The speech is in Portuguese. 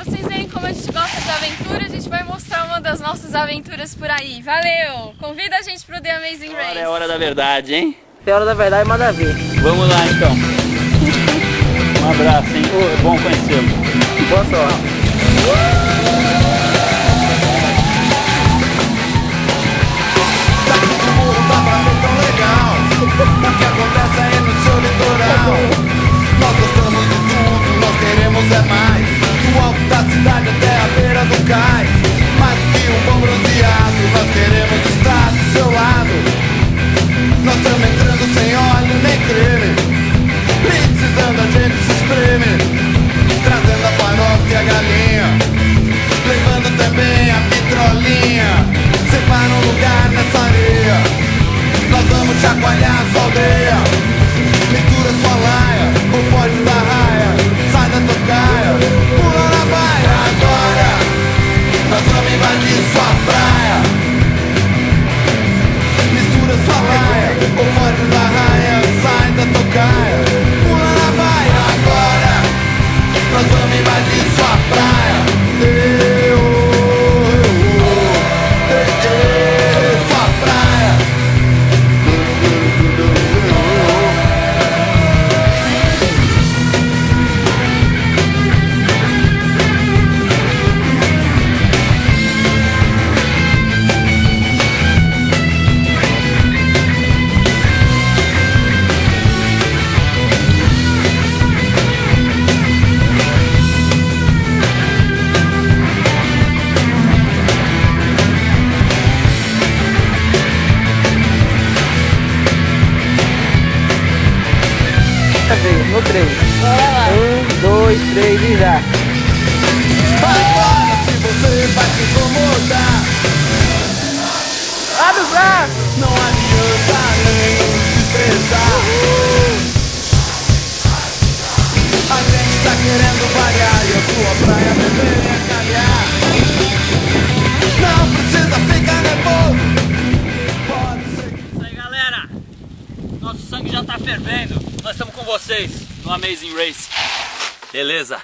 pra vocês verem como a gente gosta de aventura, a gente vai mostrar uma das nossas aventuras por aí. Valeu! Convida a gente pro The Amazing Race. Agora é a hora da verdade, hein? É hora da verdade, manda ver. Vamos lá então. Um abraço, hein? É bom conhecê-lo. Boa sorte. O que acontece aí no seu litoral? Nós gostamos de tudo, nós queremos é mais. Do alto da cidade até a beira do cais. Mais do que um bom bronzeado, nós queremos estar do seu lado. Nós estamos entrando sem óleo nem creme. Precisando a gente se espreme. Trazendo a farofa e a galinha. Levando também a vitrolinha. Separa um lugar nessa areia. Nós vamos chacoalhar a sua aldeia. Mistura sua laia, o pódio da raia. Sai da tocaia, pula na baia. Agora nós vamos invadir sua praia. Mistura sua laia, o pódio da raia. Sai da tocaia, pula na baia. Agora nós vamos invadir sua praia. Sua praia. No 3. 1, 2, 3 e já. Agora se você vai se incomodar, Abre o braço! não adianta nem desprezar. A gente tá querendo variar e a sua praia também é calhar. Não precisa ficar nervoso. Pode ser que... Isso aí, galera. Nosso sangue já tá fervendo. Nós estamos com vocês no Amazing Race. Beleza?